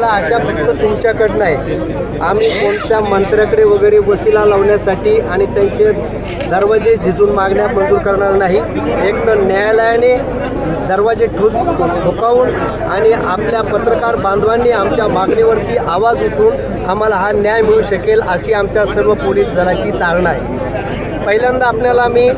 आशा फक्त तुमच्याकडनं आहे। आम्ही कोणत्या मंत्र्याकडे वगैरे वसिला लावण्यासाठी आणि त्यांचे दरवाजे झिजून मागण्या मंजूर करणार नाही। एक तर न्यायालयाने दरवाजे ठोकावून आणि आपल्या पत्रकार बांधवांनी आमच्या मागणीवरती आवाज उठवून आम्हाला हा न्याय मिळू शकेल अशी आमच्या सर्व पोलीस दलाची धारणा आहे। पहिल्यांदा आपल्याला मी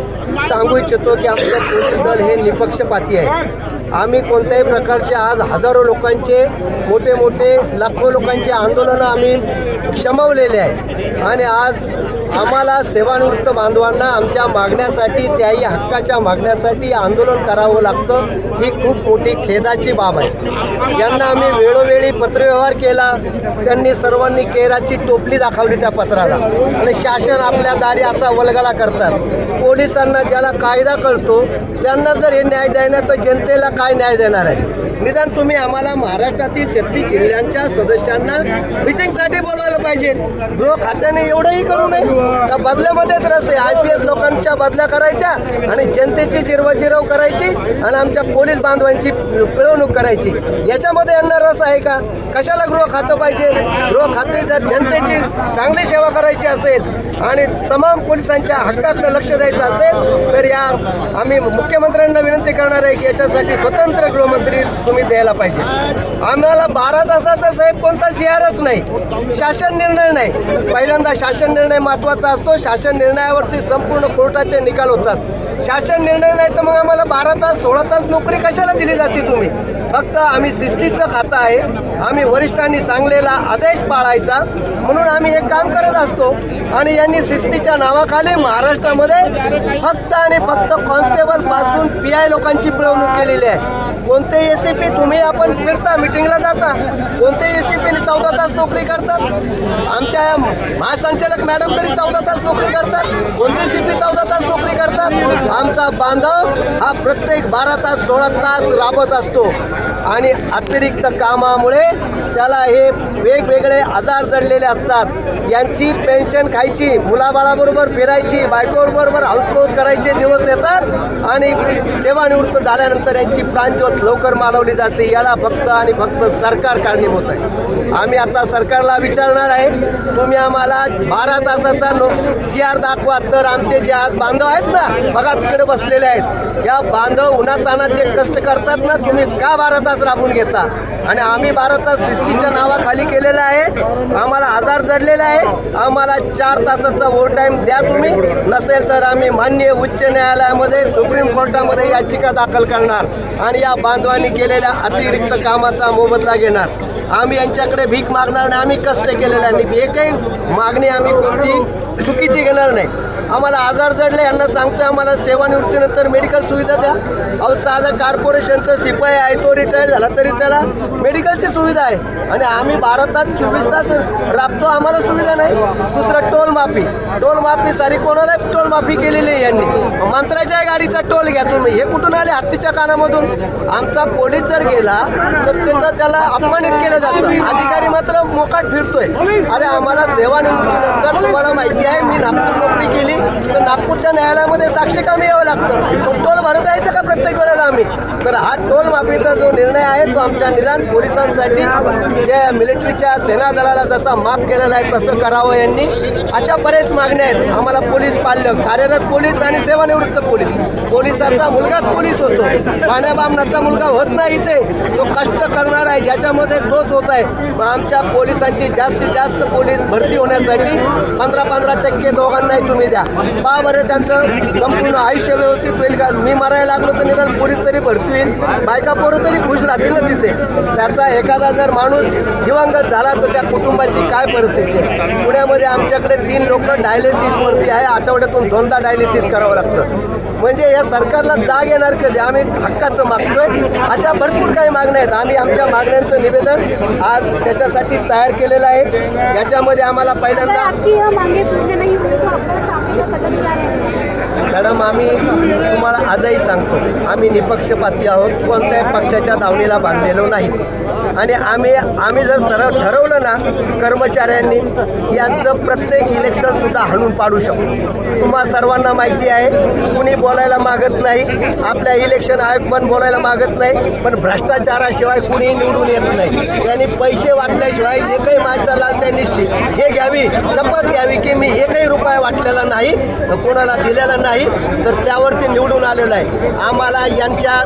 सांगू इच्छितो की आमचं पोलीस दल हे निपक्षपाती आहे। आम्ही कोणत्याही प्रकारचे आज हजारो लोकांचे मोठे लाखो लोकांचे आंदोलनं आम्ही शमवलेले आहे आणि आज आम्हाला सेवानिवृत्त बांधवांना आमच्या मागण्यासाठी त्याही हक्काच्या मागण्यासाठी आंदोलन करावं लागतं, ही खूप मोठी खेदाची बाब आहे। यांना आम्ही वेळोवेळी पत्रव्यवहार केला, त्यांनी सर्वांनी केराची टोपली दाखवली त्या पत्राला आणि शासन आपल्या दारी असा वल्गला करतात। पोलिसांना ज्याला कायदा कळतो त्यांना जर हे न्याय देणार तर जनतेला काय न्याय देणार आहे? निदान तुम्ही आम्हाला महाराष्ट्रातील 36 जिल्ह्यांच्या सदस्यांना मिटिंगसाठी बोलवायला पाहिजे। गृह खात्याने एवढंही करू नये का बदल्यामध्येच रस आहे? IPS लोकांच्या बदल्या करायच्या आणि जनतेची जिरवाजिरव करायची आणि आमच्या पोलीस बांधवांची पिळवणूक करायची, याच्यामध्ये यांना रस आहे का? कशाला गृह खातं पाहिजे? गृह खाते जर जनतेची चांगली सेवा करायची असेल आणि तमाम पोलिसांच्या हक्काकडे लक्ष द्यायचं असेल तर या आम्ही मुख्यमंत्र्यांना विनंती करणार आहे की याच्यासाठी स्वतंत्र गृहमंत्री तुम्ही द्यायला पाहिजे। आम्हाला 12 तासाचा साहेब कोणता GRच नाही, शासन निर्णय नाही। पहिल्यांदा शासन निर्णय महत्त्वाचा असतो, शासन निर्णयावरती संपूर्ण कोर्टाचे निकाल होतात। शासन निर्णय नाही तर मग आम्हाला 12 तास 16 तास नोकरी कशाला दिली जाते? तुम्ही फक्त आम्ही शिस्तीचं खातं आहे, आम्ही वरिष्ठांनी सांगलेला आदेश पाळायचा म्हणून आम्ही हे काम करत असतो आणि यांनी शिस्तीच्या नावाखाली महाराष्ट्रामध्ये फक्त आणि फक्त कॉन्स्टेबल पासून PI लोकांची पिळवणूक केलेली आहे। कोणते ACP तुम्ही आपण फिरता, मिटिंगला जाता, कोणते ACPने 14 तास नोकरी करतात? आमच्या महासंचालक मॅडम तरी 14 तास नोकरी करतात, कोणते CP 14 तास नोकरी करतात? आमचा बांधव हा प्रत्येक 12 तास 16 तास राबत असतो आणि अतिरिक्त कामामुळे त्याला हे वेगवेगळे आजार जडलेले असतात। यांची पेन्शन खायची, मुलाबाळाबरोबर फिरायची, बायकोबरोबर हाऊसमौज करायचे दिवस येतात आणि सेवानिवृत्त झाल्यानंतर यांची प्राणज्योत लवकर मालवली जाते। याला फक्त आणि फक्त सरकार कारणीभूत आहे। आम्ही आता सरकारला विचारणार आहे, तुम्ही आम्हाला 12 तासाचा GR दाखवा तर आमचे जे आज बांधव आहेत ना, बघा तिकडे बसलेले आहेत, या बांधव उन्हातानाचे कष्ट करतात ना, तुम्ही का 12 तास राबून घेता? आणि आम्ही 12 तास शिस्तीच्या नावाखाली केलेलं आहे, आम्हाला आजार जडलेला आहे, आम्हाला 4 तासाचा ओव्हर टाईम द्या तुम्ही, नसेल तर आम्ही माननीय उच्च न्यायालयामध्ये सुप्रीम कोर्टामध्ये याचिका दाखल करणार आणि या बांधवांनी केलेल्या अतिरिक्त कामाचा मोबदला घेणार। आम्ही यांच्याकडे भीक मागणार नाही, आम्ही कष्ट केलेले आहे, एकही मागणी आम्ही कोणती चुकीची घेणार नाही। आम्हाला आजार जडले, यांना सांगतोय आम्हाला सेवानिवृत्तीनंतर मेडिकल सुविधा द्या। अहो साधा कॉर्पोरेशनचा शिपाई आहे, तो रिटायर झाला तरी त्याला मेडिकलची सुविधा आहे आणि आम्ही 12 तास 24 तास राबतो, आम्हाला सुविधा नाही। दुसरं टोल माफी सारी कोणाला टोल माफी केलेली आहे यांनी। मंत्र्याच्या गाडीचा टोल घ्या तुम्ही, हे कुठून आले? हत्तीच्या कानामधून। आमचा पोलीस जर गेला तर त्याला अपमानित केलं जातं, अधिकारी मात्र मोकाट फिरतोय। अरे आम्हाला सेवानिवृत्तीनंतर तुम्हाला माहिती आहे मी नागपूर नोकरी केली तर नागपूरच्या न्यायालयामध्ये साक्षीकामी यावं लागतं, टोल भरत यायचं का प्रत्येक वेळेला आम्ही? तर हा टोल माफीचा जो निर्णय आहे तो आमच्या निदान पोलिसांसाठी जे मिलिटरीच्या सेना दलाला जसा माफ केलेला आहे तसं करावं यांनी। अशा बरेच मागण्या आहेत। आम्हाला पोलीस पाल्य, कार्यरत पोलीस आणि सेवानिवृत्त पोलीस, पोलिसाचा मुलगाच पोलीस होतो, पाण्याबामणाचा मुलगा होत नाही इथे, तो कष्ट करणार आहे ज्याच्यामध्ये दोष होत आहे। मग आमच्या पोलिसांची जास्तीत जास्त पोलीस भरती होण्यासाठी 15% दोघांनाही तुम्ही द्या। पहा बरं त्यांचं संपूर्ण आयुष्य व्यवस्थित होईल का? मी मरायला लागलो तर निदान पोलीस तरी भरती होईल, बायका पोरं तरी खुश राहतील ना तिथे। त्याचा एखादा जर माणूस दिवंगत झाला तर त्या कुटुंबाची काय परिस्थिती आहे? पुण्यामध्ये आमच्याकडे 3 लोक डायलिसिसवरती आहे, आठवड्यातून 2दा डायलिसिस करावं लागतं। म्हणजे या सरकारला जाग येणार कधी? आम्ही हक्काचं मागतोय, अशा भरपूर काही मागण्या आहेत। आम्ही आमच्या मागण्यांचं निवेदन आज त्याच्यासाठी तयार केलेलं आहे। याच्यामध्ये आम्हाला पहिल्यांदा मॅडम आम्ही तुम्हाला आजही सांगतो, आम्ही निपक्षपाती आहोत, कोणत्याही पक्षाच्या दावणीला बांधलेलो नाही। आणि आम्ही जर सरळ ठरवलं ना कर्मचाऱ्यांनी, यांचं प्रत्येक इलेक्शन सुद्धा हाणून पाडू शकतो. तुम्हा सर्वांना माहिती आहे, कुणी बोलायला मागत नाही, आपल्या इलेक्शन आयोग पण बोलायला मागत नाही, पण भ्रष्टाचाराशिवाय कुणी निवडून येत नाही. त्यांनी पैसे वाटल्याशिवाय एकही माणसाला त्यांनी हे घ्यावी, शपथ घ्यावी की मी एकही रुपया वाटलेला नाही, कोणाला दिलेला नाही, तर त्यावरती निवडून आलेलं आहे. आम्हाला यांच्या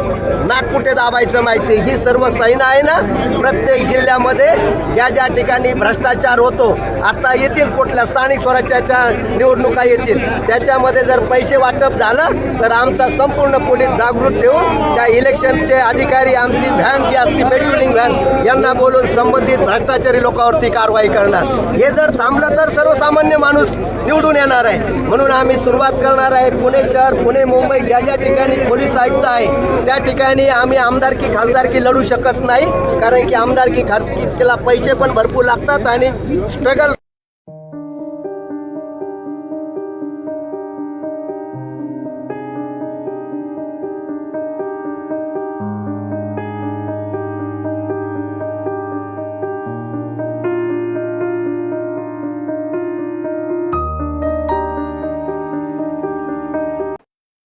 नाकपुटे दाबायचं माहिती. ही सर्व सैन आहे ना, प्रत्येक जिल्ह्यामध्ये ज्या ज्या ठिकाणी भ्रष्टाचार होतो, आता येतील कुठल्या स्थानिक स्वराज्याच्या निवडणुका येतील, त्याच्यामध्ये जर पैसे वाटप झालं तर आमचा संपूर्ण पोलीस जागृत ठेवून त्या इलेक्शनचे अधिकारी, आमची व्हॅन जी असते पेट्रोलिंग व्हॅन, यांना बोलून संबंधित भ्रष्टाचारी लोकांवरती कारवाई करणार. हे जर थांबलं तर सर्वसामान्य माणूस निवडून येणार आहे. म्हणून आम्ही सुरुवात करणार आहे. पुणे शहर, पुणे, मुंबई ज्या ज्या ठिकाणी पोलीस आयुक्त आहे त्या ठिकाणी आम्ही आमदारकी खासदारकी लढू शकत नाही, कारण की आमदारकी खासदारकीला पैसे पण भरपूर लागतात आणि स्ट्रगल